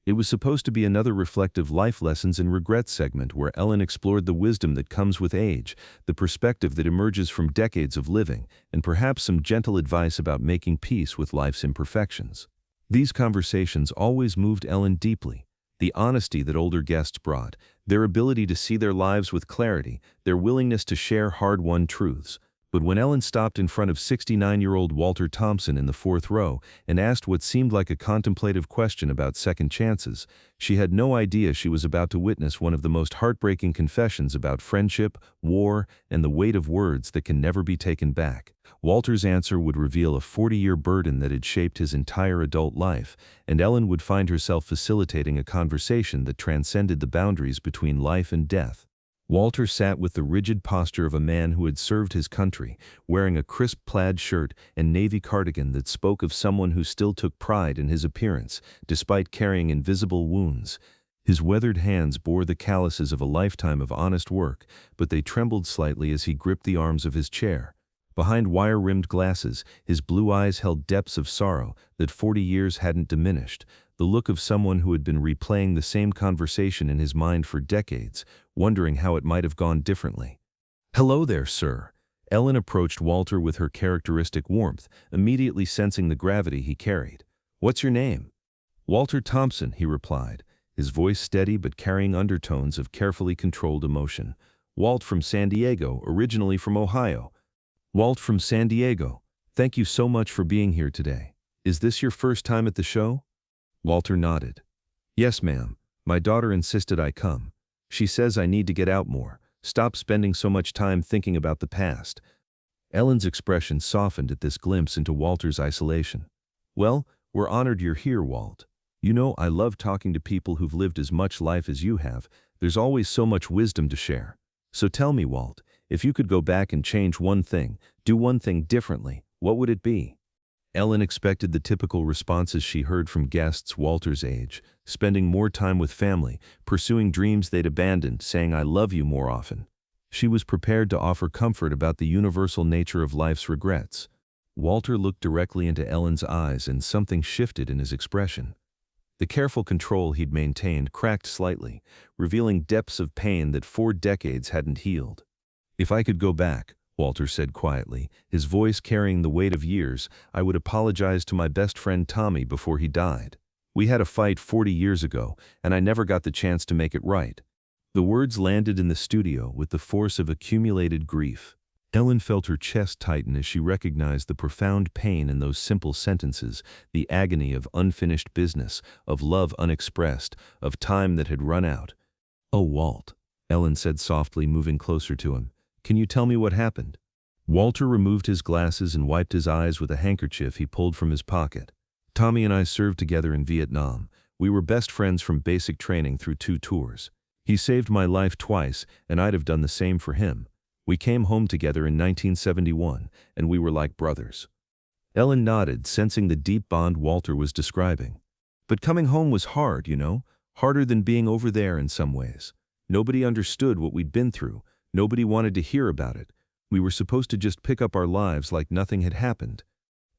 It was supposed to be another reflective life lessons and regrets segment where Ellen explored the wisdom that comes with age, the perspective that emerges from decades of living, and perhaps some gentle advice about making peace with life's imperfections. These conversations always moved Ellen deeply. The honesty that older guests brought, their ability to see their lives with clarity, their willingness to share hard-won truths. But when Ellen stopped in front of 69-year-old Walter Thompson in the fourth row and asked what seemed like a contemplative question about second chances, she had no idea she was about to witness one of the most heartbreaking confessions about friendship, war, and the weight of words that can never be taken back. Walter's answer would reveal a 40-year burden that had shaped his entire adult life, and Ellen would find herself facilitating a conversation that transcended the boundaries between life and death. Walter sat with the rigid posture of a man who had served his country, wearing a crisp plaid shirt and navy cardigan that spoke of someone who still took pride in his appearance, despite carrying invisible wounds. His weathered hands bore the calluses of a lifetime of honest work, but they trembled slightly as he gripped the arms of his chair. Behind wire-rimmed glasses, his blue eyes held depths of sorrow that 40 years hadn't diminished, the look of someone who had been replaying the same conversation in his mind for decades, wondering how it might have gone differently. "Hello there, sir." Ellen approached Walter with her characteristic warmth, immediately sensing the gravity he carried. "What's your name?" "Walter Thompson," he replied, his voice steady but carrying undertones of carefully controlled emotion. "Walt from San Diego, originally from Ohio." "Walt from San Diego. Thank you so much for being here today. Is this your first time at the show?" Walter nodded. "Yes, ma'am. My daughter insisted I come. She says I need to get out more, stop spending so much time thinking about the past." Ellen's expression softened at this glimpse into Walter's isolation. "Well, we're honored you're here, Walt. You know, I love talking to people who've lived as much life as you have. There's always so much wisdom to share. So tell me, Walt, if you could go back and change one thing, do one thing differently, what would it be?" Ellen expected the typical responses she heard from guests Walter's age, spending more time with family, pursuing dreams they'd abandoned, saying "I love you" more often. She was prepared to offer comfort about the universal nature of life's regrets. Walter looked directly into Ellen's eyes and something shifted in his expression. The careful control he'd maintained cracked slightly, revealing depths of pain that 4 decades hadn't healed. "If I could go back," Walter said quietly, his voice carrying the weight of years, "I would apologize to my best friend Tommy before he died. We had a fight 40 years ago, and I never got the chance to make it right." The words landed in the studio with the force of accumulated grief. Ellen felt her chest tighten as she recognized the profound pain in those simple sentences, the agony of unfinished business, of love unexpressed, of time that had run out. "Oh, Walt," Ellen said softly, moving closer to him. "Can you tell me what happened?" Walter removed his glasses and wiped his eyes with a handkerchief he pulled from his pocket. "Tommy and I served together in Vietnam. We were best friends from basic training through 2 tours. He saved my life twice, and I'd have done the same for him. We came home together in 1971, and we were like brothers." Ellen nodded, sensing the deep bond Walter was describing. "But coming home was hard, you know, harder than being over there in some ways. Nobody understood what we'd been through. Nobody wanted to hear about it. We were supposed to just pick up our lives like nothing had happened."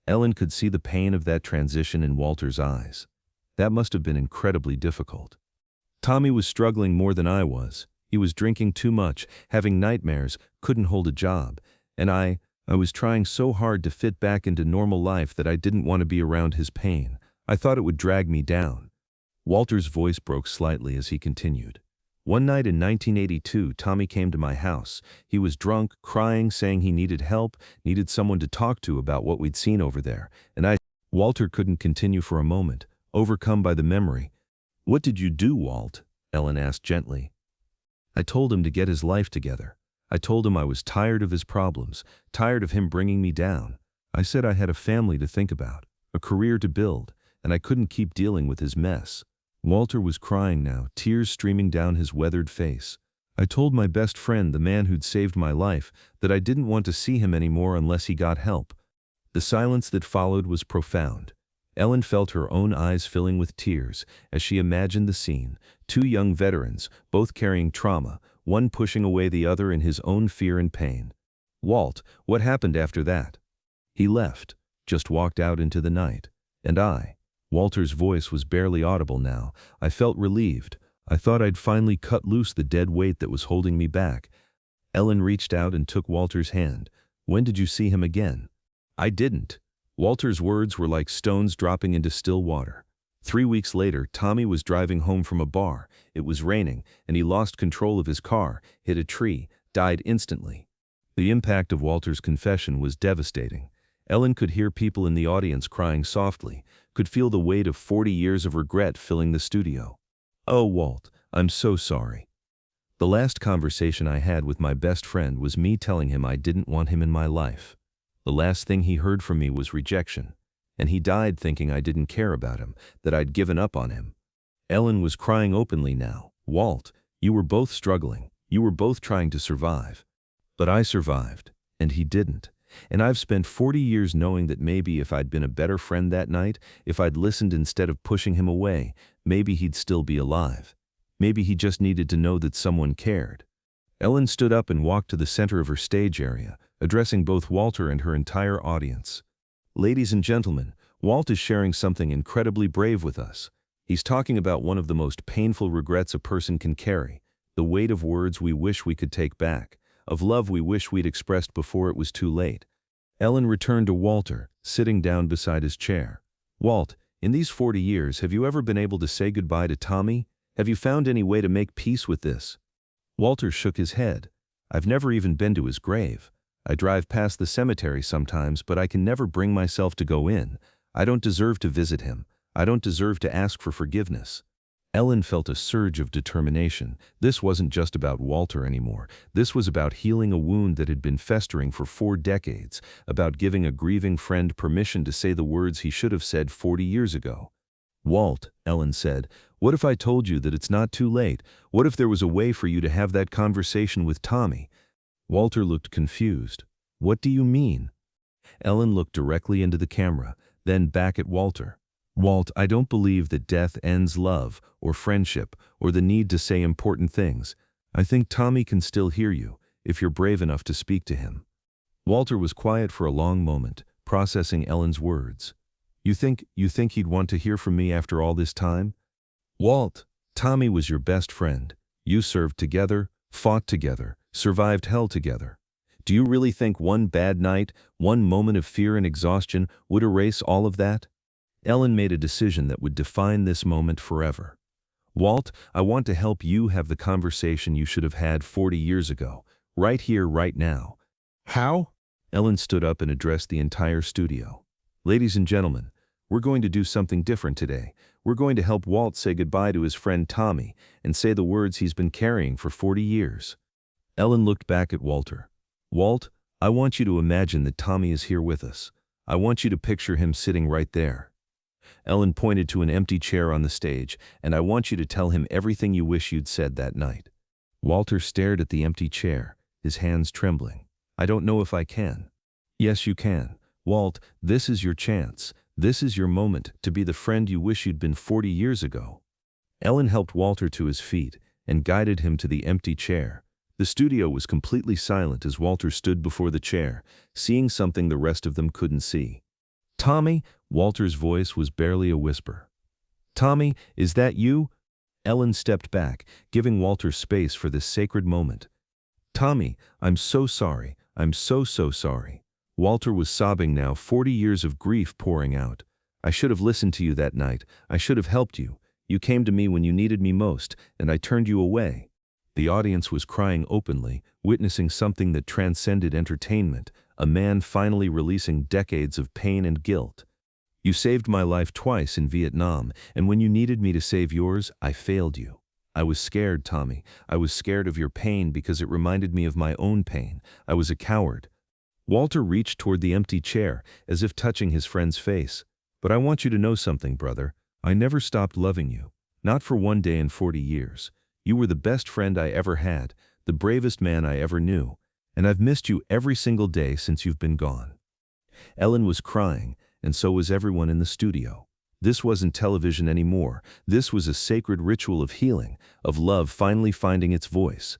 Ellen could see the pain of that transition in Walter's eyes. That must have been incredibly difficult. "Tommy was struggling more than I was. He was drinking too much, having nightmares, couldn't hold a job. And I was trying so hard to fit back into normal life that I didn't want to be around his pain. I thought it would drag me down." Walter's voice broke slightly as he continued. "One night in 1982, Tommy came to my house. He was drunk, crying, saying he needed help, needed someone to talk to about what we'd seen over there. And Walter couldn't continue for a moment, overcome by the memory. "What did you do, Walt?" Ellen asked gently. "I told him to get his life together. I told him I was tired of his problems, tired of him bringing me down. I said I had a family to think about, a career to build, and I couldn't keep dealing with his mess." Walter was crying now, tears streaming down his weathered face. "I told my best friend, the man who'd saved my life, that I didn't want to see him anymore unless he got help." The silence that followed was profound. Ellen felt her own eyes filling with tears as she imagined the scene, 2 young veterans, both carrying trauma, one pushing away the other in his own fear and pain. "Walt, what happened after that?" "He left, just walked out into the night. And Walter's voice was barely audible now. I felt relieved. I thought I'd finally cut loose the dead weight that was holding me back. Ellen reached out and took Walter's hand. When did you see him again? I didn't. Walter's words were like stones dropping into still water. 3 weeks later, Tommy was driving home from a bar. It was raining, and he lost control of his car, hit a tree, died instantly. The impact of Walter's confession was devastating. Ellen could hear people in the audience crying softly, could feel the weight of 40 years of regret filling the studio. Oh, Walt, I'm so sorry. The last conversation I had with my best friend was me telling him I didn't want him in my life. The last thing he heard from me was rejection, and he died thinking I didn't care about him, that I'd given up on him. Ellen was crying openly now. Walt, you were both struggling. You were both trying to survive. But I survived, and he didn't. And I've spent 40 years knowing that maybe if I'd been a better friend that night, if I'd listened instead of pushing him away, maybe he'd still be alive. Maybe he just needed to know that someone cared. Ellen stood up and walked to the center of her stage area, addressing both Walter and her entire audience. Ladies and gentlemen, Walt is sharing something incredibly brave with us. He's talking about one of the most painful regrets a person can carry, the weight of words we wish we could take back, of love we wish we'd expressed before it was too late. Ellen returned to Walter, sitting down beside his chair. Walt, in these 40 years, have you ever been able to say goodbye to Tommy? Have you found any way to make peace with this? Walter shook his head. I've never even been to his grave. I drive past the cemetery sometimes, but I can never bring myself to go in. I don't deserve to visit him. I don't deserve to ask for forgiveness. Ellen felt a surge of determination. This wasn't just about Walter anymore. This was about healing a wound that had been festering for 4 decades, about giving a grieving friend permission to say the words he should have said 40 years ago. Walt, Ellen said, what if I told you that it's not too late? What if there was a way for you to have that conversation with Tommy? Walter looked confused. What do you mean? Ellen looked directly into the camera, then back at Walter. Walt, I don't believe that death ends love, or friendship, or the need to say important things. I think Tommy can still hear you, if you're brave enough to speak to him. Walter was quiet for a long moment, processing Ellen's words. You think he'd want to hear from me after all this time? Walt, Tommy was your best friend. You served together, fought together, survived hell together. Do you really think one bad night, one moment of fear and exhaustion would erase all of that? Ellen made a decision that would define this moment forever. Walt, I want to help you have the conversation you should have had 40 years ago, right here, right now. How? Ellen stood up and addressed the entire studio. Ladies and gentlemen, we're going to do something different today. We're going to help Walt say goodbye to his friend Tommy and say the words he's been carrying for 40 years. Ellen looked back at Walter. Walt, I want you to imagine that Tommy is here with us. I want you to picture him sitting right there. Ellen pointed to an empty chair on the stage, and I want you to tell him everything you wish you'd said that night. Walter stared at the empty chair, his hands trembling. I don't know if I can. Yes, you can. Walt, this is your chance. This is your moment to be the friend you wish you'd been 40 years ago. Ellen helped Walter to his feet and guided him to the empty chair. The studio was completely silent as Walter stood before the chair, seeing something the rest of them couldn't see. Tommy, Walter's voice was barely a whisper. Tommy, is that you? Ellen stepped back, giving Walter space for this sacred moment. Tommy, I'm so sorry. I'm so sorry. Walter was sobbing now, 40 years of grief pouring out. I should have listened to you that night. I should have helped you. You came to me when you needed me most, and I turned you away. The audience was crying openly, witnessing something that transcended entertainment, a man finally releasing decades of pain and guilt. You saved my life twice in Vietnam, and when you needed me to save yours, I failed you. I was scared, Tommy. I was scared of your pain because it reminded me of my own pain. I was a coward. Walter reached toward the empty chair, as if touching his friend's face. But I want you to know something, brother. I never stopped loving you. Not for one day in 40 years. You were the best friend I ever had, the bravest man I ever knew. And I've missed you every single day since you've been gone. Ellen was crying, and so was everyone in the studio. This wasn't television anymore. This was a sacred ritual of healing, of love finally finding its voice.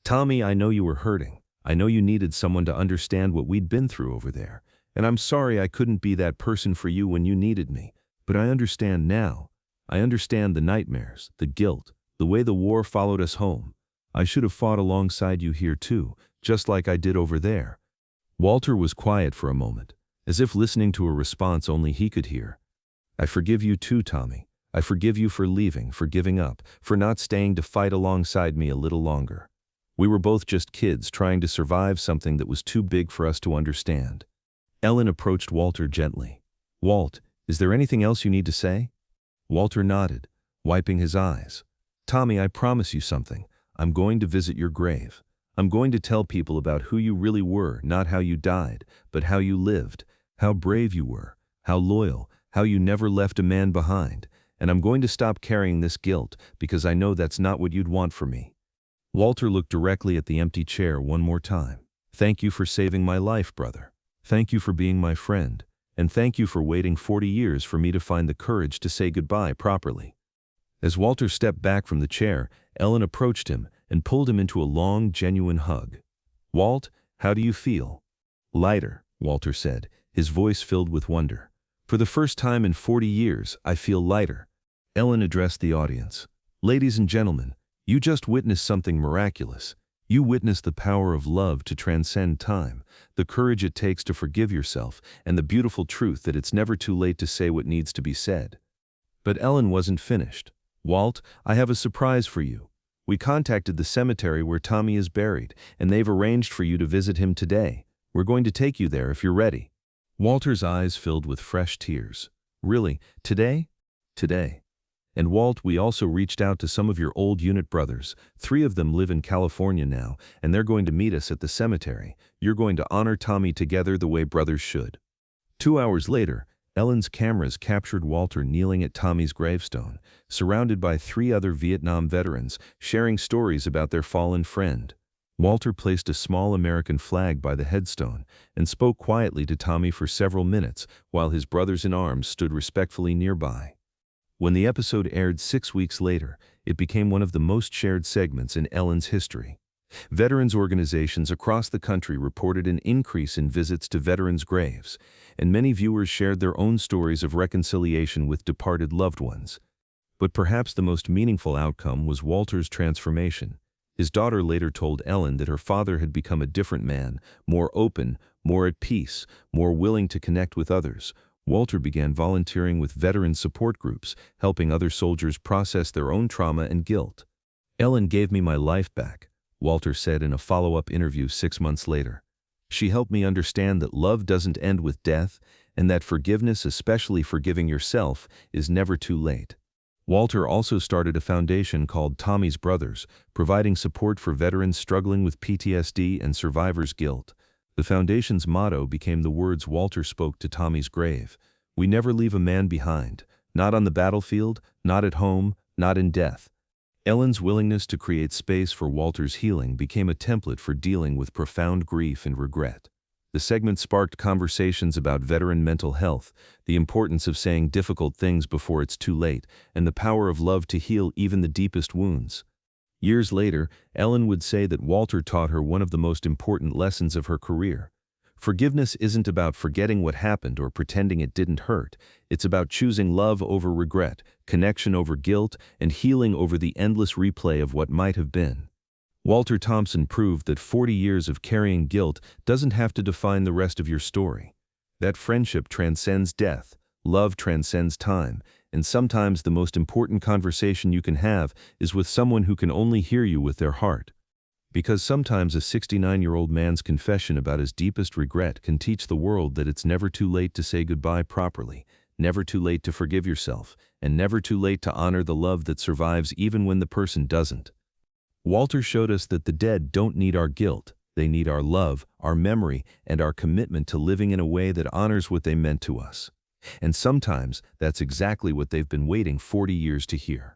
Tommy, I know you were hurting. I know you needed someone to understand what we'd been through over there. And I'm sorry I couldn't be that person for you when you needed me. But I understand now. I understand the nightmares, the guilt, the way the war followed us home. I should have fought alongside you here too, just like I did over there." Walter was quiet for a moment, as if listening to a response only he could hear. "I forgive you too, Tommy. I forgive you for leaving, for giving up, for not staying to fight alongside me a little longer. We were both just kids trying to survive something that was too big for us to understand." Ellen approached Walter gently. "Walt, is there anything else you need to say?" Walter nodded, wiping his eyes. "Tommy, I promise you something. I'm going to visit your grave. I'm going to tell people about who you really were, not how you died, but how you lived, how brave you were, how loyal, how you never left a man behind. And I'm going to stop carrying this guilt, because I know that's not what you'd want for me." Walter looked directly at the empty chair one more time. "Thank you for saving my life, brother. Thank you for being my friend. And thank you for waiting 40 years for me to find the courage to say goodbye properly." As Walter stepped back from the chair, Ellen approached him and pulled him into a long, genuine hug. "Walt, how do you feel?" "Lighter," Walter said, his voice filled with wonder. "For the first time in 40 years, I feel lighter." Ellen addressed the audience. "Ladies and gentlemen, you just witnessed something miraculous. You witnessed the power of love to transcend time, the courage it takes to forgive yourself, and the beautiful truth that it's never too late to say what needs to be said." But Ellen wasn't finished. "Walt, I have a surprise for you. We contacted the cemetery where Tommy is buried, and they've arranged for you to visit him today. We're going to take you there if you're ready." Walter's eyes filled with fresh tears. "Really? Today?" "Today. And Walt, we also reached out to some of your old unit brothers. 3 of them live in California now, and they're going to meet us at the cemetery. You're going to honor Tommy together the way brothers should." 2 hours later, Ellen's cameras captured Walter kneeling at Tommy's gravestone, surrounded by 3 other Vietnam veterans, sharing stories about their fallen friend. Walter placed a small American flag by the headstone and spoke quietly to Tommy for several minutes while his brothers in arms stood respectfully nearby. When the episode aired 6 weeks later, it became one of the most shared segments in Ellen's history. Veterans organizations across the country reported an increase in visits to veterans' graves, and many viewers shared their own stories of reconciliation with departed loved ones. But perhaps the most meaningful outcome was Walter's transformation. His daughter later told Ellen that her father had become a different man, more open, more at peace, more willing to connect with others. Walter began volunteering with veteran support groups, helping other soldiers process their own trauma and guilt. "Ellen gave me my life back," Walter said in a follow-up interview 6 months later. "She helped me understand that love doesn't end with death, and that forgiveness, especially forgiving yourself, is never too late." Walter also started a foundation called Tommy's Brothers, providing support for veterans struggling with PTSD and survivor's guilt. The foundation's motto became the words Walter spoke to Tommy's grave: "We never leave a man behind, not on the battlefield, not at home, not in death." Ellen's willingness to create space for Walter's healing became a template for dealing with profound grief and regret. The segment sparked conversations about veteran mental health, the importance of saying difficult things before it's too late, and the power of love to heal even the deepest wounds. Years later, Ellen would say that Walter taught her one of the most important lessons of her career. Forgiveness isn't about forgetting what happened or pretending it didn't hurt. It's about choosing love over regret, connection over guilt, and healing over the endless replay of what might have been. Walter Thompson proved that 40 years of carrying guilt doesn't have to define the rest of your story. That friendship transcends death, love transcends time, and sometimes the most important conversation you can have is with someone who can only hear you with their heart. Because sometimes a 69-year-old man's confession about his deepest regret can teach the world that it's never too late to say goodbye properly, never too late to forgive yourself, and never too late to honor the love that survives even when the person doesn't. Walter showed us that the dead don't need our guilt. They need our love, our memory, and our commitment to living in a way that honors what they meant to us. And sometimes that's exactly what they've been waiting 40 years to hear.